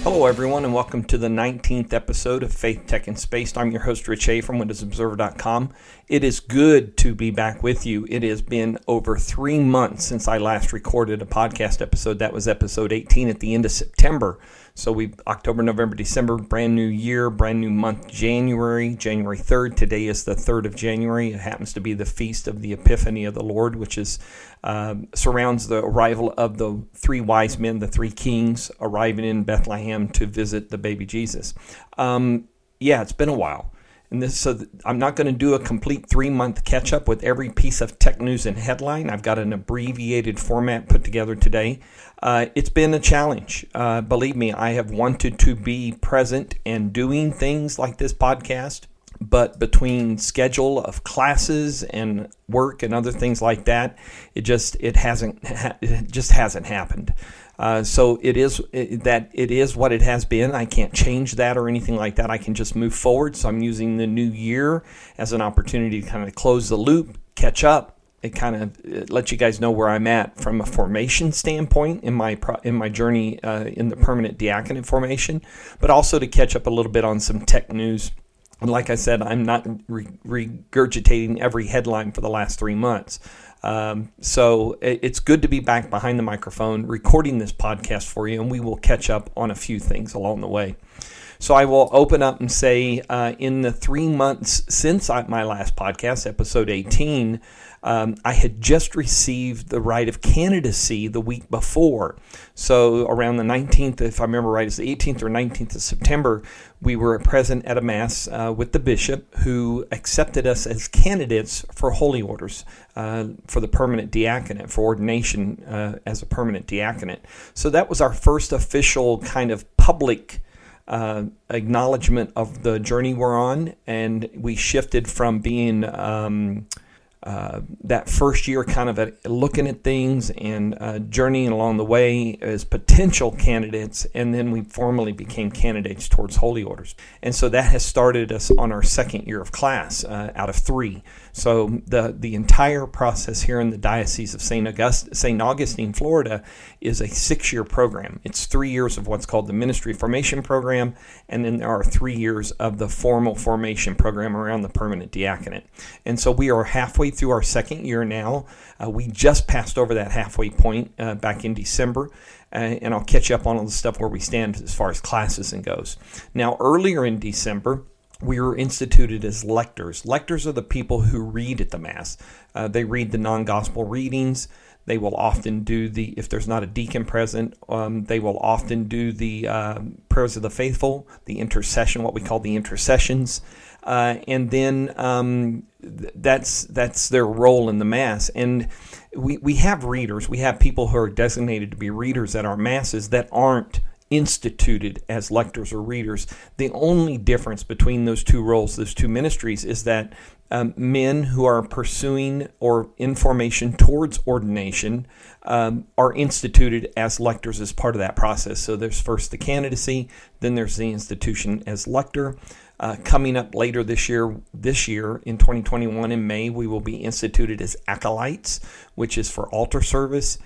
Hello, everyone, and welcome to the 19th episode of Faith, Tech, and Space. I'm your host, Rich A. from WindowsObserver.com. It is good to be back with you. It has been over 3 months since I last recorded a podcast episode. That was episode 18 at the end of September. So October, November, December, brand new year, brand new month, January 3rd. Today is the 3rd of January. It happens to be the feast of the Epiphany of the Lord, which is surrounds the arrival of the three wise men, the three kings, arriving in Bethlehem to visit the baby Jesus. It's been a while. And I'm not going to do a complete 3-month catch-up with every piece of tech news and headline. I've got an abbreviated format put together today. It's been a challenge. Believe me, I have wanted to be present and doing things like this podcast, but between schedule of classes and work and other things like that, it just hasn't happened. So it is what it has been. I can't change that or anything like that. I can just move forward. So I'm using the new year as an opportunity to kind of close the loop, catch up. It kind of lets you guys know where I'm at from a formation standpoint in my journey in the permanent diaconate formation, but also to catch up a little bit on some tech news. And like I said, I'm not regurgitating every headline for the last 3 months. So it's good to be back behind the microphone, recording this podcast for you, and we will catch up on a few things along the way. So I will open up and say, in the 3 months since my last podcast, episode 18, I had just received the right of candidacy the week before. So around the 19th, if I remember right, it's the 18th or 19th of September, we were present at a Mass with the bishop who accepted us as candidates for holy orders, for the permanent diaconate, for ordination as a permanent diaconate. So that was our first official kind of public acknowledgement of the journey we're on, and we shifted from being that first year kind of looking at things and journeying along the way as potential candidates, and then we formally became candidates towards holy orders. And so that has started us on our second year of class out of 3. So the entire process here in the Diocese of St. Augustine, Florida, is a 6-year program. It's 3 years of what's called the Ministry Formation Program, and then there are 3 years of the formal formation program around the permanent diaconate. And so we are halfway through our second year now. We just passed over that halfway point back in December, and I'll catch you up on all the stuff where we stand as far as classes and goes. Now, earlier in December, we were instituted as lectors. Lectors are the people who read at the Mass. They read the non-gospel readings. They will often do if there's not a deacon present, they will often do the prayers of the faithful, the intercession, what we call the intercessions. And then that's their role in the Mass. And we have readers. We have people who are designated to be readers at our Masses that aren't instituted as lectors or readers. The only difference between those two roles, those two ministries, is that men who are pursuing or in formation towards ordination are instituted as lectors as part of that process. So there's first the candidacy, then there's the institution as lector. Coming up later this year in 2021 in May, we will be instituted as acolytes, which is for altar service.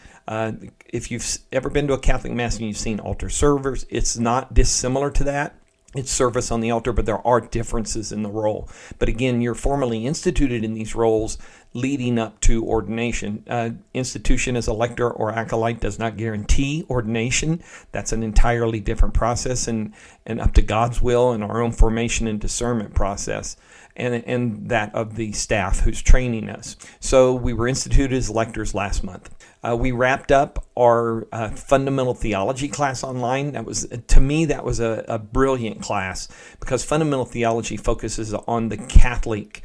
If you've ever been to a Catholic Mass and you've seen altar servers, it's not dissimilar to that. It's service on the altar, but there are differences in the role. But again, you're formally instituted in these roles leading up to ordination. Institution as a lector or acolyte does not guarantee ordination. That's an entirely different process and up to God's will and our own formation and discernment process and that of the staff who's training us. So we were instituted as lectors last month. We wrapped up our fundamental theology class online. To me, that was a brilliant class because fundamental theology focuses on the Catholic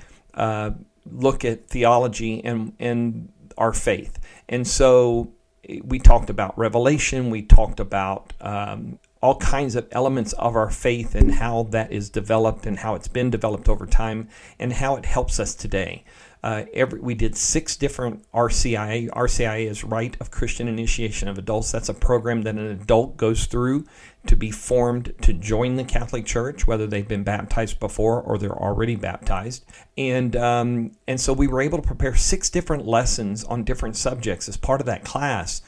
look at theology and our faith. And so we talked about revelation. We talked about all kinds of elements of our faith and how that is developed and how it's been developed over time and how it helps us today. We did 6 different RCIA. RCIA is Rite of Christian Initiation of Adults. That's a program that an adult goes through to be formed to join the Catholic Church, whether they've been baptized before or they're already baptized. And so we were able to prepare 6 different lessons on different subjects as part of that class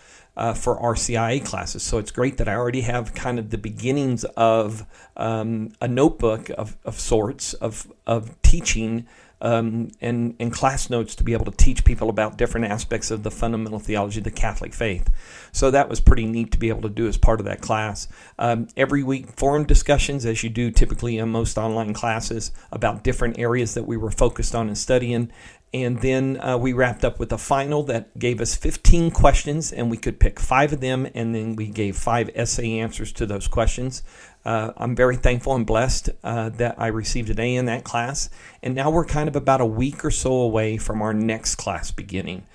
for our CIA classes. So it's great that I already have kind of the beginnings of a notebook of sorts of teaching and class notes to be able to teach people about different aspects of the fundamental theology of the Catholic faith. So that was pretty neat to be able to do as part of that class. Every week, forum discussions, as you do typically in most online classes, about different areas that we were focused on and studying. And then we wrapped up with a final that gave us 15 questions, and we could pick 5 of them, and then we gave 5 essay answers to those questions. I'm very thankful and blessed that I received an A in that class. And now we're kind of about a week or so away from our next class beginning.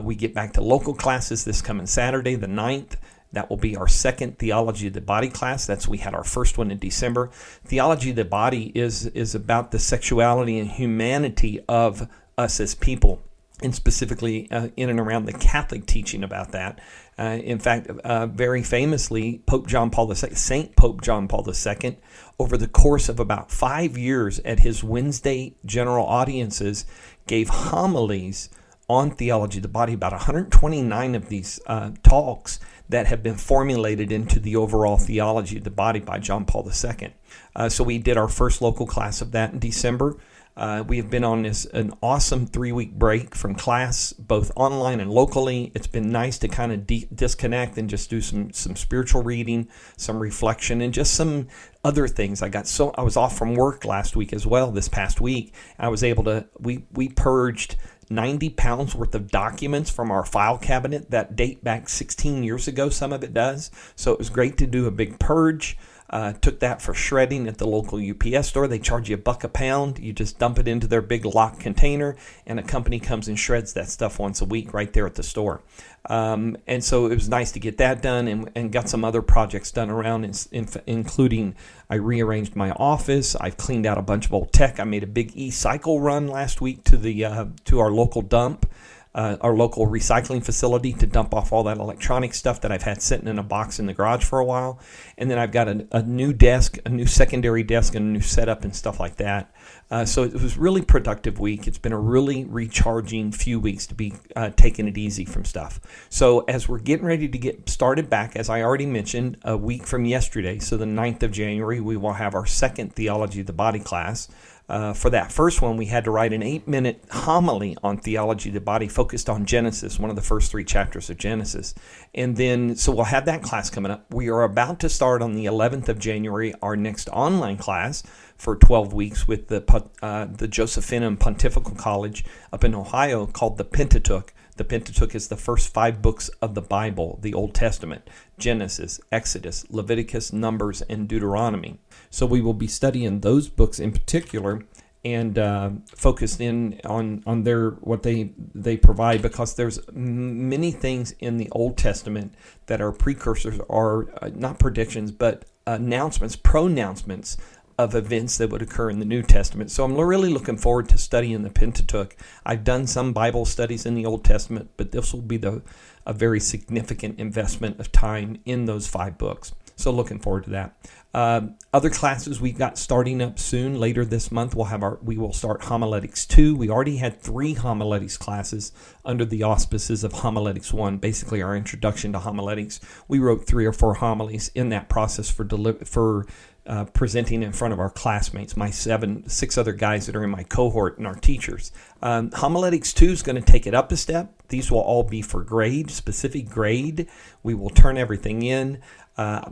We get back to local classes this coming Saturday, the 9th. That will be our second Theology of the Body class. We had our first one in December. Theology of the Body is about the sexuality and humanity of us as people, and specifically in and around the Catholic teaching about that. In fact, very famously, Saint Pope John Paul II, over the course of about 5 years at his Wednesday general audiences, gave homilies on theology of the body, about 129 of these talks that have been formulated into the overall theology of the body by John Paul II. So we did our first local class of that in December. We have been on an awesome 3-week break from class, both online and locally. It's been nice to kind of disconnect and just do some spiritual reading, some reflection, and just some other things. I was off from work last week as well, this past week. I was able to, we purged 90 pounds worth of documents from our file cabinet that date back 16 years ago, some of it does. So it was great to do a big purge. Took that for shredding at the local UPS store. They charge you $1 a pound. You just dump it into their big locked container, and a company comes and shreds that stuff once a week right there at the store. And so it was nice to get that done, and got some other projects done around, including I rearranged my office. I've cleaned out a bunch of old tech. I made a big e-cycle run last week to our local dump. Our local recycling facility, to dump off all that electronic stuff that I've had sitting in a box in the garage for a while. And then I've got a new desk, a new secondary desk, and a new setup and stuff like that. So it was a really productive week. It's been a really recharging few weeks to be taking it easy from stuff. So as we're getting ready to get started back, as I already mentioned, a week from yesterday, so the 9th of January, we will have our second Theology of the Body class. For that first one, we had to write an 8-minute homily on theology of the body focused on Genesis, one of the first 3 chapters of Genesis. And then, so we'll have that class coming up. We are about to start on the 11th of January, our next online class for 12 weeks with the Josephinum Pontifical College up in Ohio, called the Pentateuch. The Pentateuch is the first 5 books of the Bible, the Old Testament: Genesis, Exodus, Leviticus, Numbers, and Deuteronomy. So we will be studying those books in particular, and focused in on their what they provide, because there's many things in the Old Testament that are precursors, or not predictions, but pronouncements of events that would occur in the New Testament. So I'm really looking forward to studying the Pentateuch. I've done some Bible studies in the Old Testament, but this will be a very significant investment of time in those 5 books. So looking forward to that. Other classes we got starting up soon. Later this month, we will start Homiletics 2. We already had 3 homiletics classes under the auspices of Homiletics 1, basically our introduction to homiletics. We wrote 3 or 4 homilies in that process for presenting in front of our classmates, my 6 other guys that are in my cohort, and our teachers. Homiletics 2 is going to take it up a step. These will all be for specific grade. We will turn everything in.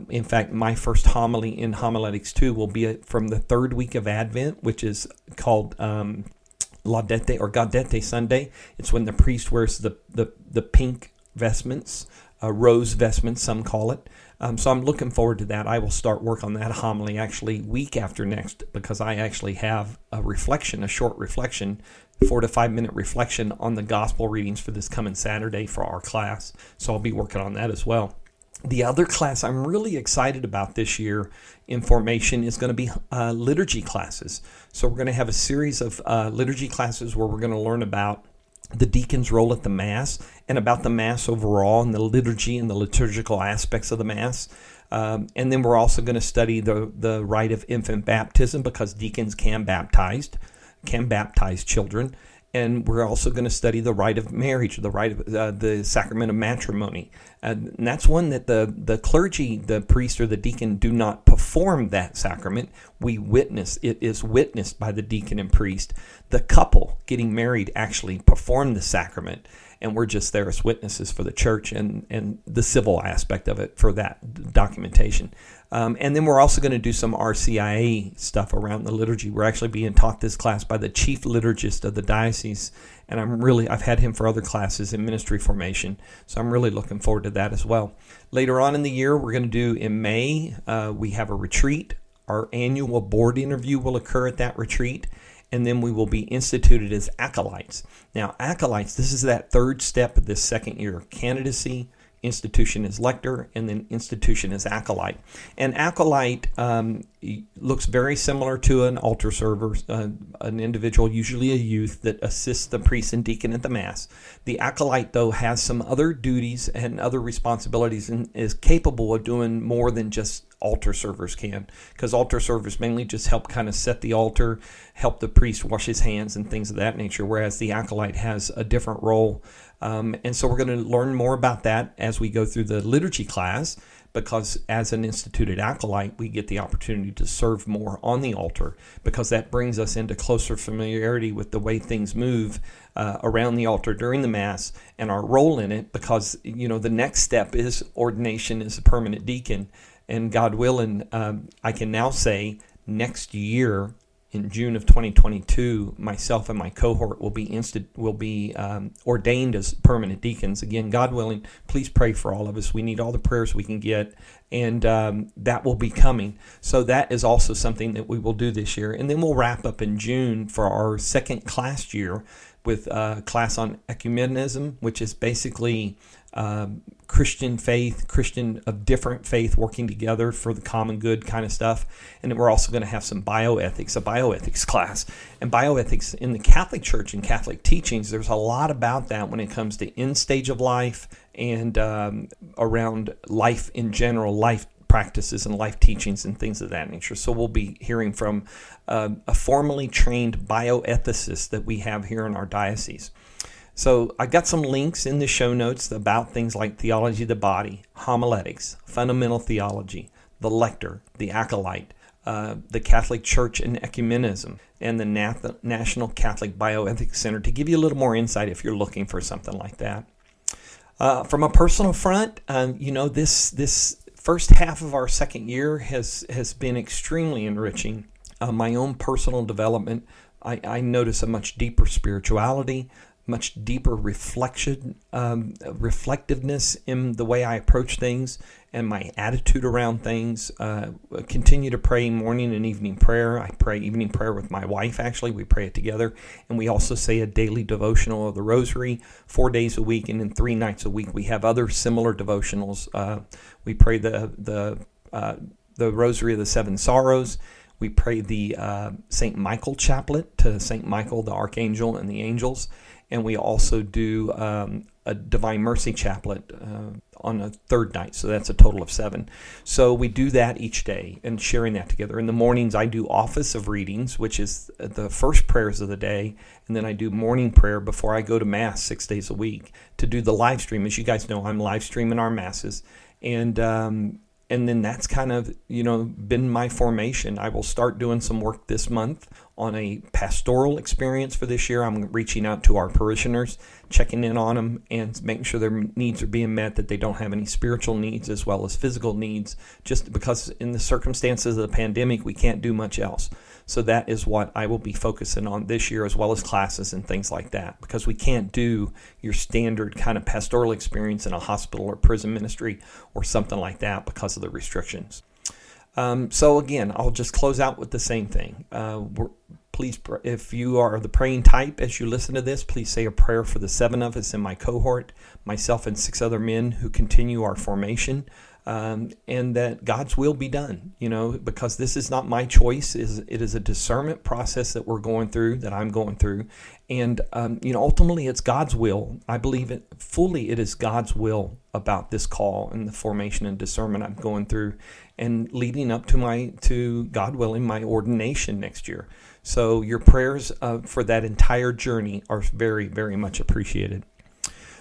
In fact, my first homily in Homiletics 2 will be from the 3rd week of Advent, which is called Laudate or Gaudete Sunday. It's when the priest wears the pink vestments, rose vestments, some call it. So I'm looking forward to that. I will start work on that homily actually week after next, because I actually have a short reflection, 4 to 5 minute reflection on the gospel readings for this coming Saturday for our class. So I'll be working on that as well. The other class I'm really excited about this year in formation is going to be liturgy classes. So we're going to have a series of liturgy classes where we're going to learn about the deacon's role at the Mass, and about the Mass overall, and the liturgy and the liturgical aspects of the Mass. And then we're also going to study the rite of infant baptism, because deacons can baptize children. And we're also going to study the rite of marriage, the rite of the sacrament of matrimony. And that's one that the clergy, the priest or the deacon, do not perform that sacrament. We witness. It is witnessed by the deacon and priest. The couple getting married actually perform the sacrament, and we're just there as witnesses for the church and the civil aspect of it for that documentation. And then we're also going to do some RCIA stuff around the liturgy. We're actually being taught this class by the chief liturgist of the diocese, and I've had him for other classes in ministry formation, so I'm really looking forward to that as well. Later on in the year, we're going to do in May, we have a retreat. Our annual board interview will occur at that retreat, and then we will be instituted as acolytes. Now, acolytes, this is that third step of this second year: candidacy, institution as lector, and then institution as acolyte. And acolyte looks very similar to an altar server, an individual, usually a youth, that assists the priest and deacon at the Mass. The acolyte, though, has some other duties and other responsibilities and is capable of doing more than just altar servers can, because altar servers mainly just help kind of set the altar, help the priest wash his hands and things of that nature, whereas the acolyte has a different role. And so we're going to learn more about that as we go through the liturgy class, because as an instituted acolyte, we get the opportunity to serve more on the altar, because that brings us into closer familiarity with the way things move around the altar during the Mass and our role in it, because, the next step is ordination as a permanent deacon. And God willing, I can now say next year, in June of 2022, myself and my cohort will be ordained as permanent deacons. Again, God willing, please pray for all of us. We need all the prayers we can get, and that will be coming. So that is also something that we will do this year. And then we'll wrap up in June for our second class year with a class on ecumenism, which is basically Christian faith, Christian of different faith working together for the common good kind of stuff. And then we're also going to have some bioethics, a bioethics class. And bioethics in the Catholic Church and Catholic teachings, there's a lot about that when it comes to end stage of life and around life in general, life practices and life teachings and things of that nature. So we'll be hearing from a formally trained bioethicist that we have here in our diocese. So I got some links in the show notes about things like theology of the body, homiletics, fundamental theology, the lector, the acolyte, the Catholic Church and ecumenism, and the National Catholic Bioethics Center, to give you a little more insight if you're looking for something like that. From a personal front, this first half of our second year has been extremely enriching. My own personal development, I notice a much deeper spirituality, much deeper reflectiveness in the way I approach things and my attitude around things. Continue to pray morning and evening prayer. I pray evening prayer with my wife, actually. We pray it together. And we also say a daily devotional of the Rosary 4 days a week, and then 3 nights a week we have other similar devotionals. We pray the Rosary of the Seven Sorrows. We pray the St. Michael Chaplet to St. Michael, the Archangel, and the angels. And we also do a Divine Mercy Chaplet on a third night. So that's a total of 7. So we do that each day and sharing that together. In the mornings, I do Office of Readings, which is the first prayers of the day. And then I do morning prayer before I go to Mass 6 days a week to do the live stream. As you guys know, I'm live streaming our Masses. And then that's kind of, been my formation. I will start doing some work this month on a pastoral experience for this year. I'm reaching out to our parishioners, checking in on them and making sure their needs are being met, that they don't have any spiritual needs as well as physical needs, just because in the circumstances of the pandemic, we can't do much else. So that is what I will be focusing on this year, as well as classes and things like that, because we can't do your standard kind of pastoral experience in a hospital or prison ministry or something like that because of the restrictions. So again, I'll just close out with the same thing. Please, if you are the praying type, as you listen to this, please say a prayer for the 7 of us in my cohort, myself and 6 other men who continue our formation and that God's will be done, because this is not my choice. It is a discernment process that we're going through, that I'm going through. And, ultimately it's God's will. I believe it fully. It is God's will about this call and the formation and discernment I'm going through and leading up to God willing, my ordination next year. So your prayers for that entire journey are very, very much appreciated.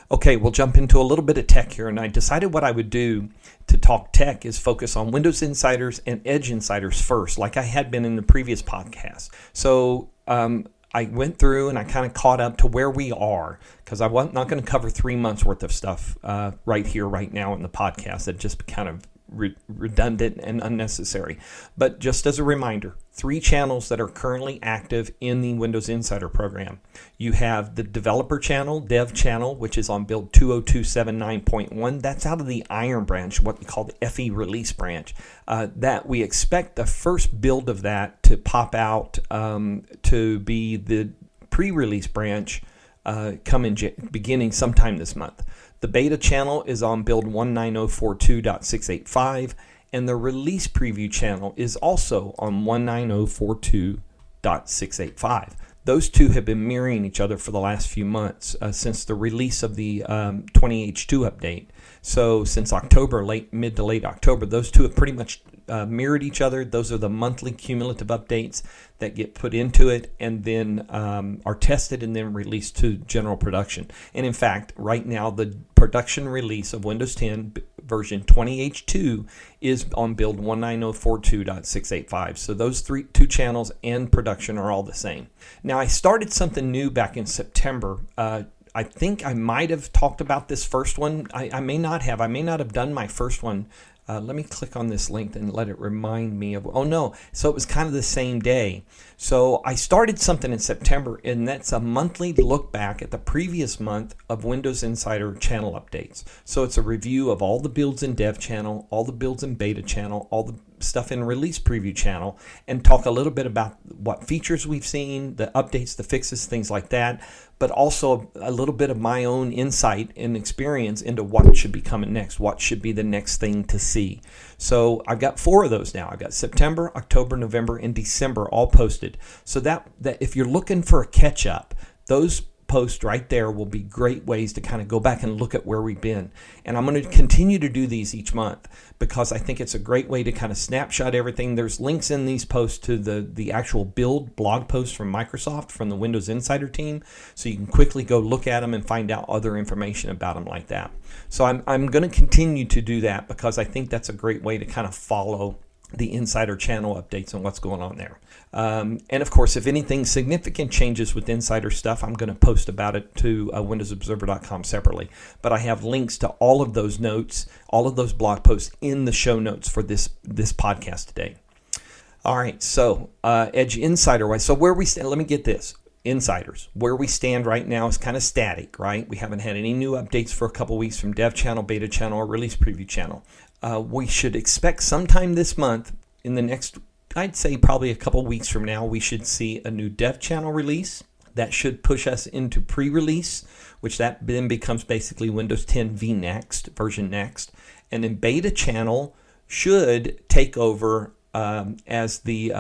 Okay, we'll jump into a little bit of tech here, and I decided what I would do to talk tech is focus on Windows Insiders and Edge Insiders first, like I had been in the previous podcast. So I went through and I kind of caught up to where we are, because I'm not going to cover 3 months worth of stuff right here, right now in the podcast. That just kind of redundant and unnecessary. But just as a reminder, 3 channels that are currently active in the Windows Insider program. You have the developer channel, dev channel, which is on build 20279.1. That's out of the Iron branch, what we call the FE release branch. That we expect the first build of that to pop out to be the pre-release branch beginning sometime this month. The beta channel is on build 19042.685, and the release preview channel is also on 19042.685. Those two have been mirroring each other for the last few months since the release of the 20H2 update. So since October, mid to late October, those two have pretty much mirrored each other. Those are the monthly cumulative updates that get put into it and then are tested and then released to general production. And in fact, right now, the production release of Windows 10 version 20H2 is on build 19042.685. So those two channels and production are all the same. Now, I started something new back in September. I think I might have talked about this first one. I may not have. I may not have done my first one. Let me click on this link and let it remind me of, oh no, so it was kind of the same day. So I started something in September, and that's a monthly look back at the previous month of Windows Insider channel updates. So it's a review of all the builds in dev channel, all the builds in beta channel, all the stuff in release preview channel, and talk a little bit about what features we've seen, the updates, the fixes, things like that, but also a little bit of my own insight and experience into what should be coming next, what should be the next thing to see. So I've got 4 of those now. I've got September, October, November, and December all posted. So that if you're looking for a catch up, those posts right there will be great ways to kind of go back and look at where we've been. And I'm going to continue to do these each month because I think it's a great way to kind of snapshot everything. There's links in these posts to the actual build blog posts from Microsoft, from the Windows Insider team, so you can quickly go look at them and find out other information about them like that. So I'm going to continue to do that because I think that's a great way to kind of follow the Insider channel updates and what's going on there. And of course, if anything significant changes with Insider stuff, I'm going to post about it to windowsobserver.com separately. But I have links to all of those notes, all of those blog posts in the show notes for this podcast today. All right, so Edge Insider-wise, so where we stand, let me get this. Insiders, where we stand right now is kind of static, right? We haven't had any new updates for a couple weeks from Dev Channel, Beta Channel, or Release Preview Channel. We should expect sometime this month, in the next, I'd say probably a couple weeks from now, we should see a new Dev Channel release. That should push us into pre-release, which that then becomes basically Windows 10 V Next, version Next. And then Beta Channel should take over as the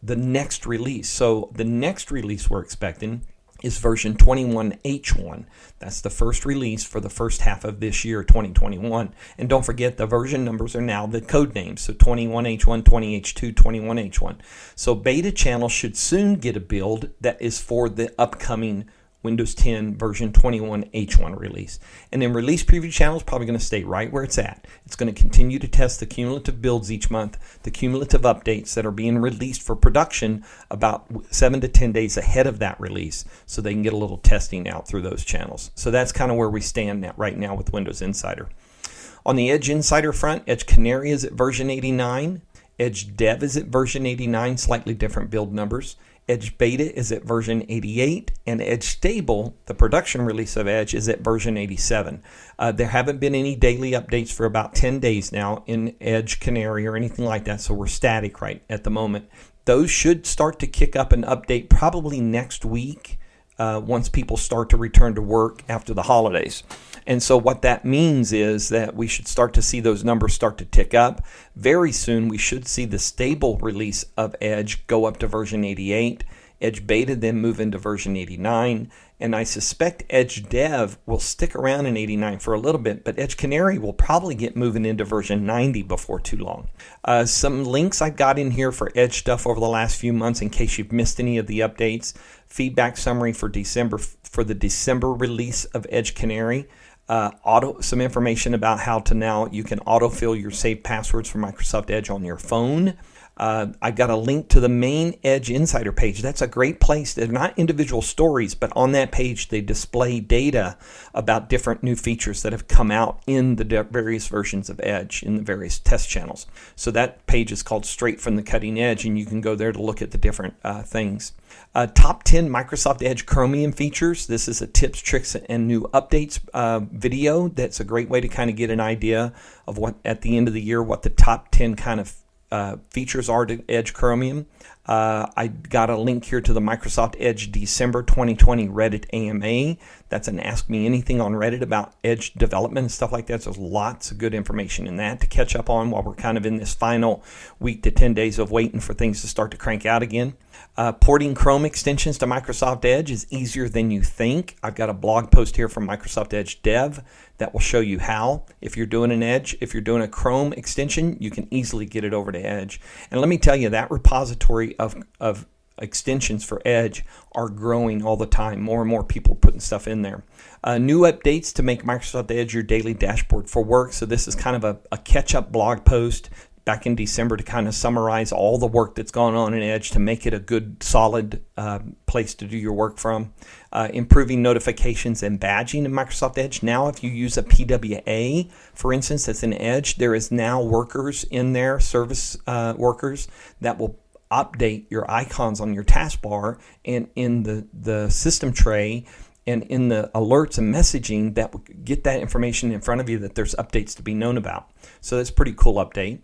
next release. So the next release we're expecting is version 21H1. That's the first release for the first half of this year, 2021. And don't forget, the version numbers are now the code names. So 21H1, 20H2, 21H1. So Beta Channel should soon get a build that is for the upcoming Windows 10 version 21H1 release. And then Release Preview Channel is probably going to stay right where it's at. It's going to continue to test the cumulative builds each month, the cumulative updates that are being released for production about 7 to 10 days ahead of that release, so they can get a little testing out through those channels. So that's kind of where we stand right now with Windows Insider. On the Edge Insider front, Edge Canary is at version 89. Edge Dev is at version 89, slightly different build numbers. Edge Beta is at version 88, and Edge Stable, the production release of Edge, is at version 87. There haven't been any daily updates for about 10 days now in Edge Canary or anything like that, so we're static right at the moment. Those should start to kick up an update probably next week once people start to return to work after the holidays. And so what that means is that we should start to see those numbers start to tick up. Very soon, we should see the stable release of Edge go up to version 88. Edge Beta then move into version 89. And I suspect Edge Dev will stick around in 89 for a little bit, but Edge Canary will probably get moving into version 90 before too long. Some links I've got in here for Edge stuff over the last few months in case you've missed any of the updates. Feedback summary for December, for the December release of Edge Canary. Some information about how to now you can autofill your saved passwords for Microsoft Edge on your phone. I got a link to the main Edge Insider page. That's a great place. They're not individual stories, but on that page they display data about different new features that have come out in the various versions of Edge in the various test channels. So that page is called Straight from the Cutting Edge, and you can go there to look at the different things. Top 10 Microsoft Edge Chromium features. This is a tips, tricks, and new updates video. That's a great way to kind of get an idea of what, at the end of the year, what the top 10 kind of features are to Edge Chromium. I got a link here to the Microsoft Edge December 2020 Reddit AMA. That's an Ask Me Anything on Reddit about Edge development and stuff like that. So there's lots of good information in that to catch up on while we're kind of in this final week to 10 days of waiting for things to start to crank out again. Porting Chrome extensions to Microsoft Edge is easier than you think. I've got a blog post here from Microsoft Edge Dev that will show you how. If you're doing a Chrome extension, you can easily get it over to Edge. And let me tell you, that repository of extensions for Edge are growing all the time. More and more people putting stuff in there. New updates to make Microsoft Edge your daily dashboard for work. So this is kind of a catch-up blog post back in December to kind of summarize all the work that's gone on in Edge to make it a good, solid place to do your work from. Improving notifications and badging in Microsoft Edge. Now, if you use a PWA, for instance, that's in Edge, there is now workers in there, service workers, that will update your icons on your taskbar and in the system tray and in the alerts and messaging that will get that information in front of you that there's updates to be known about. So that's a pretty cool update.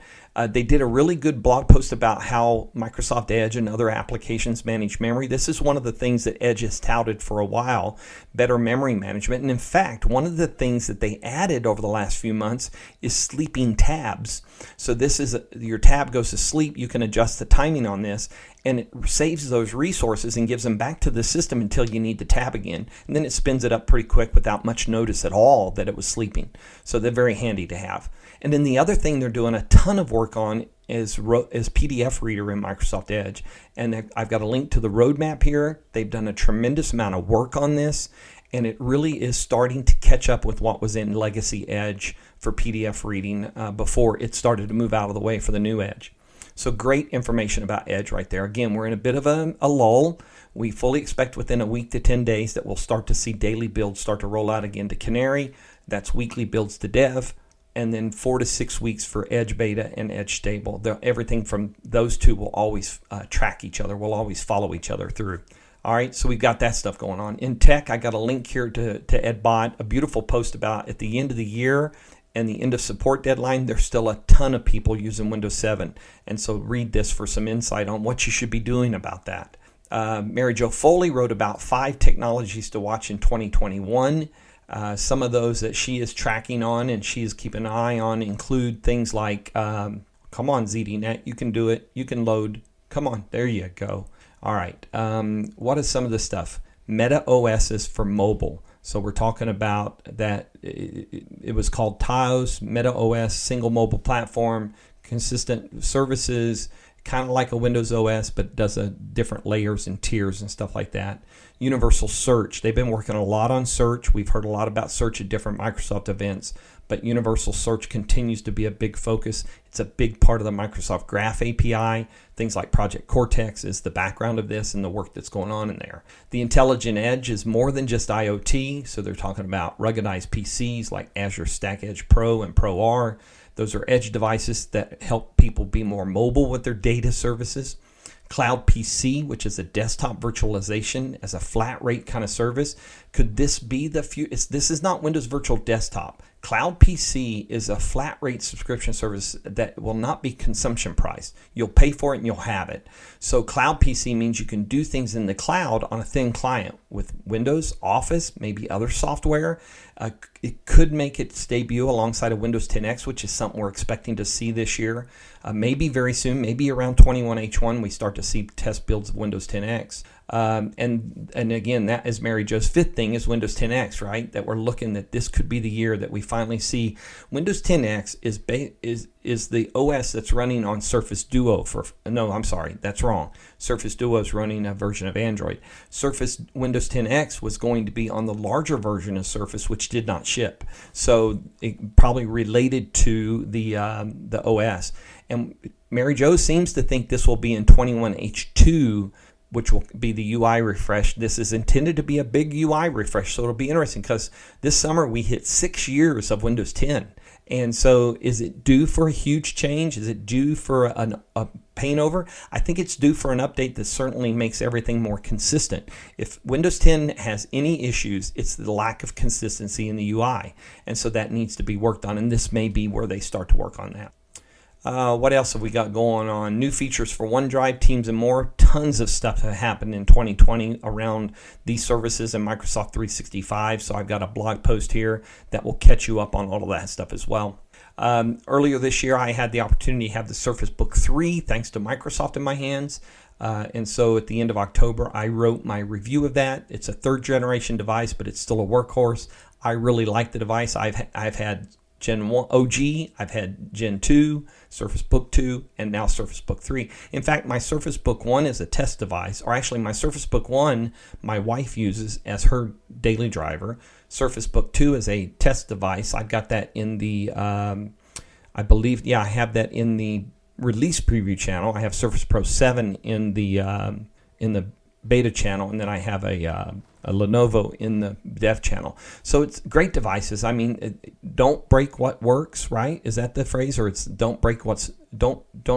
They did a really good blog post about how Microsoft Edge and other applications manage memory. This is one of the things that Edge has touted for a while, better memory management. And in fact, one of the things that they added over the last few months is sleeping tabs. So this is your tab goes to sleep. You can adjust the timing on this, and it saves those resources and gives them back to the system until you need the tab again. And then it spins it up pretty quick without much notice at all that it was sleeping. So they're very handy to have. And then the other thing they're doing a ton of work on is PDF Reader in Microsoft Edge. And I've got a link to the roadmap here. They've done a tremendous amount of work on this, and it really is starting to catch up with what was in Legacy Edge for PDF reading before it started to move out of the way for the new Edge. So great information about Edge right there. Again, we're in a bit of a lull. We fully expect within a week to 10 days that we'll start to see daily builds start to roll out again to Canary. That's weekly builds to Dev. And then 4 to 6 weeks for Edge Beta and Edge Stable. Everything from those two will always track each other. Will always follow each other through. All right, so we've got that stuff going on. In tech, I got a link here to EdBot, a beautiful post about at the end of the year and the end of support deadline, there's still a ton of people using Windows 7. And so read this for some insight on what you should be doing about that. Mary Jo Foley wrote about 5 technologies to watch in 2021. Some of those that she is tracking on and she is keeping an eye on include things like, come on, ZDNet, you can do it. You can load. Come on, there you go. All right. What is some of the stuff? Meta OS is for mobile. So we're talking about that. It was called Taos, Meta OS, single mobile platform, consistent services, kind of like a Windows OS, but does a different layers and tiers and stuff like that. Universal Search. They've been working a lot on search. We've heard a lot about search at different Microsoft events, but Universal Search continues to be a big focus. It's a big part of the Microsoft Graph API. Things like Project Cortex is the background of this and the work that's going on in there. The Intelligent Edge is more than just IoT, so they're talking about ruggedized PCs like Azure Stack Edge Pro and Pro R. Those are edge devices that help people be more mobile with their data services. Cloud PC, which is a desktop virtualization as a flat rate kind of service. Could this be the future? This is not Windows Virtual Desktop. Cloud PC is a flat rate subscription service that will not be consumption priced. You'll pay for it and you'll have it. So Cloud PC means you can do things in the cloud on a thin client with Windows, Office, maybe other software. It could make its debut alongside of Windows 10X, which is something we're expecting to see this year. Maybe very soon, maybe around 21H1, we start to see test builds of Windows 10X. And again, that is Mary Jo's fifth thing is Windows 10X, right? That we're looking that this could be the year that we finally see Windows 10X is the OS that's running on Surface Duo that's wrong. Surface Duo is running a version of Android. Windows 10X was going to be on the larger version of Surface, which did not ship. So it probably related to the OS. And Mary Jo seems to think this will be in 21H2, which will be the UI refresh. This is intended to be a big UI refresh, so it'll be interesting because this summer we hit 6 years of Windows 10. And so is it due for a huge change? Is it due for a paint over? I think it's due for an update that certainly makes everything more consistent. If Windows 10 has any issues, it's the lack of consistency in the UI. And so that needs to be worked on, and this may be where they start to work on that. What else have we got going on? New features for OneDrive, Teams, and more. Tons of stuff that happened in 2020 around these services and Microsoft 365. So I've got a blog post here that will catch you up on all of that stuff as well. Earlier this year, I had the opportunity to have the Surface Book 3, thanks to Microsoft, in my hands. And so at the end of October, I wrote my review of that. It's a third generation device, but it's still a workhorse. I really like the device. I've had Gen 1 OG, I've had Gen 2, Surface Book 2, and now Surface Book 3. In fact, my Surface Book 1 is a test device, or actually my Surface Book 1, my wife uses as her daily driver. Surface Book 2 is a test device. I've got that in the, I have that in the release preview channel. I have Surface Pro 7 in the beta channel, and then I have a Lenovo in the dev channel. So it's great devices. I mean, don't break what works, right? Is that the phrase? Or it's don't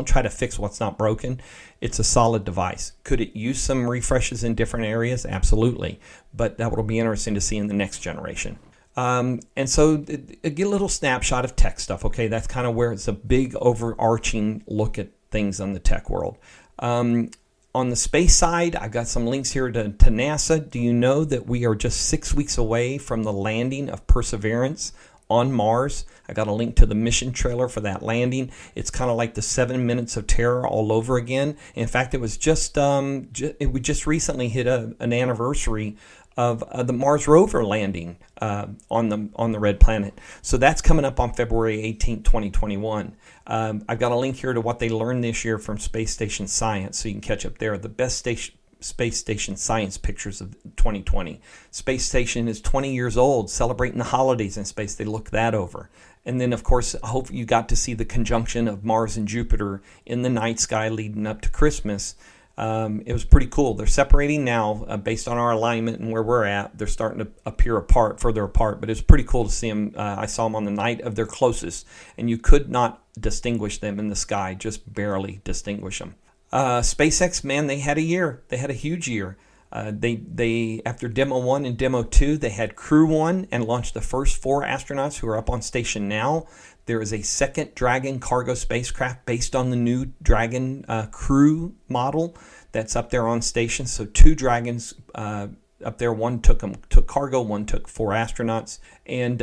try to fix what's not broken. It's a solid device. Could it use some refreshes in different areas? Absolutely. But that will be interesting to see in the next generation. And so get a little snapshot of tech stuff. Okay, that's kind of where it's a big overarching look at things on the tech world. On the space side, I've got some links here to NASA. Do you know that we are just 6 weeks away from the landing of Perseverance on Mars? I got a link to the mission trailer for that landing. It's kind of like the 7 minutes of terror all over again. In fact, it was we just recently hit an anniversary of the Mars rover landing on the red planet. So that's coming up on February 18th, 2021. I've got a link here to what they learned this year from Space Station Science, so you can catch up there. The best Space Station Science pictures of 2020. Space Station is 20 years old, celebrating the holidays in space. They look that over. And then, of course, I hope you got to see the conjunction of Mars and Jupiter in the night sky leading up to Christmas. It was pretty cool. They're separating now based on our alignment and where we're at. They're starting to appear further apart, but it's pretty cool to see them. I saw them on the night of their closest, and you could not distinguish them in the sky, just barely distinguish them. SpaceX, man, they had a year. They had a huge year. They after Demo 1 and Demo 2, they had Crew 1 and launched the first 4 astronauts who are up on station now. There is a second Dragon cargo spacecraft based on the new Dragon Crew model that's up there on station. So 2 Dragons up there. One took cargo, one took 4 astronauts. And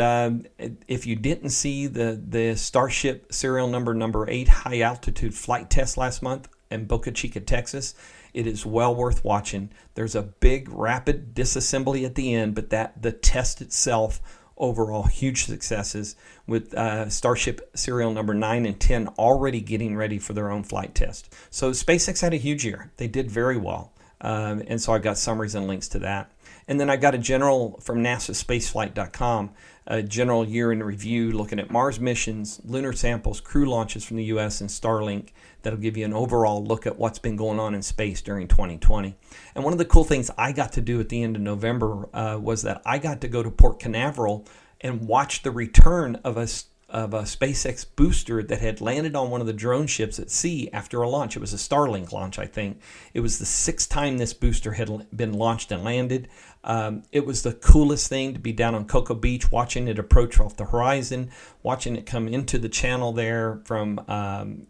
if you didn't see the Starship serial number 8 high altitude flight test last month in Boca Chica, Texas, it is well worth watching. There's a big rapid disassembly at the end, but the test itself, overall huge successes with Starship serial number 9 and 10 already getting ready for their own flight test. So SpaceX had a huge year. They did very well. And so I've got summaries and links to that. And then I got a general from NASAspaceflight.com, a general year in review looking at Mars missions, lunar samples, crew launches from the U.S. and Starlink. That'll give you an overall look at what's been going on in space during 2020. And one of the cool things I got to do at the end of November was that I got to go to Port Canaveral and watch the return of of a SpaceX booster that had landed on one of the drone ships at sea after a launch. It was a Starlink launch, I think. It was the 6th time this booster had been launched and landed. It was the coolest thing to be down on Cocoa Beach, watching it approach off the horizon, watching it come into the channel there from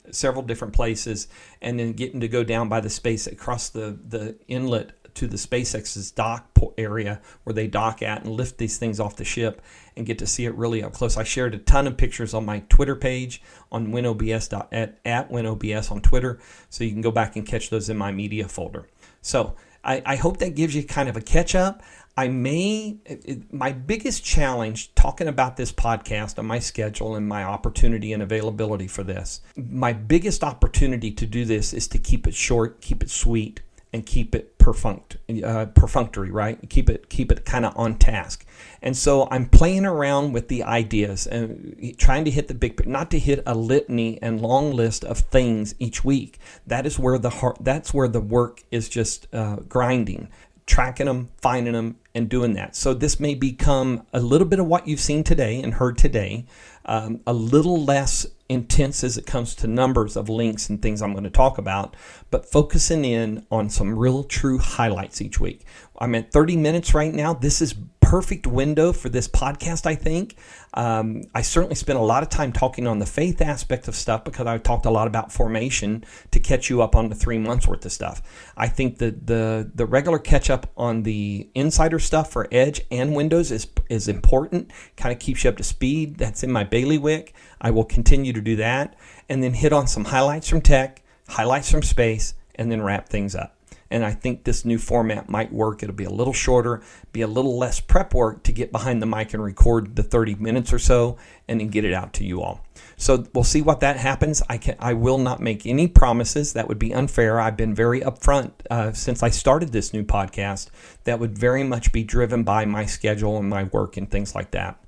several different places, and then getting to go down by the space across the inlet to the SpaceX's dock area where they dock at and lift these things off the ship and get to see it really up close. I shared a ton of pictures on my Twitter page on WinOBS at WinOBS on Twitter, so you can go back and catch those in my media folder. So I hope that gives you kind of a catch up. My biggest challenge talking about this podcast on my schedule and my opportunity and availability for this, my biggest opportunity to do this is to keep it short, keep it sweet, and keep it perfunctory, right? Keep it kind of on task. And so I'm playing around with the ideas and trying to hit the big, not to hit a litany and long list of things each week. That's where the work is just grinding, tracking them, finding them, and doing that. So this may become a little bit of what you've seen today and heard today, a little less intense as it comes to numbers of links and things I'm going to talk about, but focusing in on some real true highlights each week. I'm at 30 minutes right now. This is perfect window for this podcast, I think. I certainly spent a lot of time talking on the faith aspect of stuff because I talked a lot about formation to catch you up on the 3 months worth of stuff. I think that the regular catch up on the insider stuff for Edge and Windows is important, kind of keeps you up to speed. That's in my bailiwick. I will continue to do that, and then hit on some highlights from tech, highlights from space, and then wrap things up. And I think this new format might work. It'll be a little shorter, be a little less prep work to get behind the mic and record the 30 minutes or so and then get it out to you all. So we'll see what that happens. I will not make any promises. That would be unfair. I've been very upfront since I started this new podcast. That would very much be driven by my schedule and my work and things like that.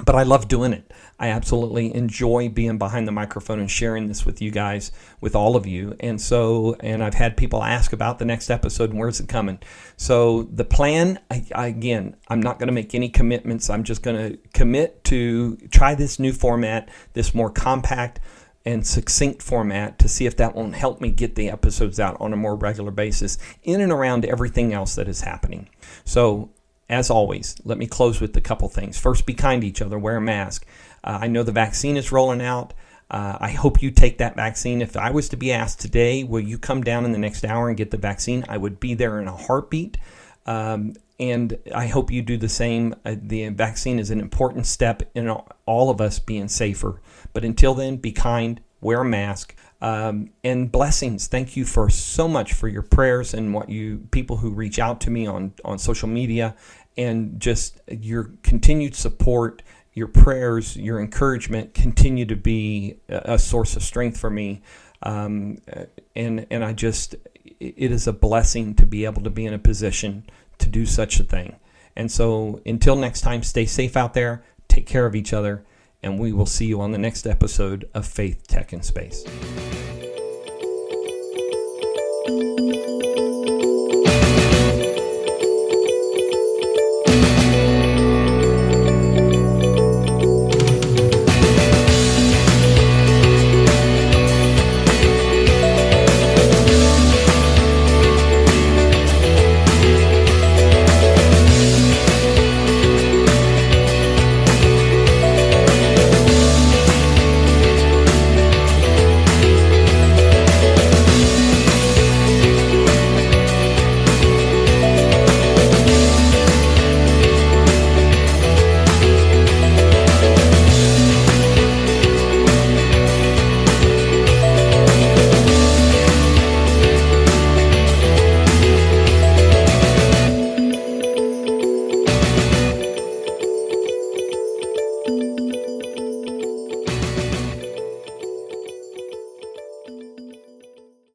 But I love doing it. I absolutely enjoy being behind the microphone and sharing this with you guys, with all of you. And I've had people ask about the next episode and where's it coming. So the plan, again, I'm not going to make any commitments. I'm just going to commit to try this new format, this more compact and succinct format, to see if that won't help me get the episodes out on a more regular basis in and around everything else that is happening. So as always, let me close with a couple things. First, be kind to each other. Wear a mask. I know the vaccine is rolling out. I hope you take that vaccine. If I was to be asked today, will you come down in the next hour and get the vaccine? I would be there in a heartbeat. And I hope you do the same. The vaccine is an important step in all of us being safer. But until then, be kind. Wear a mask. And blessings. Thank you so much for your prayers and people who reach out to me on social media, and just your continued support, your prayers, your encouragement continue to be a source of strength for me. And it is a blessing to be able to be in a position to do such a thing. And so until next time, stay safe out there, take care of each other, and we will see you on the next episode of Faith, Tech, and Space.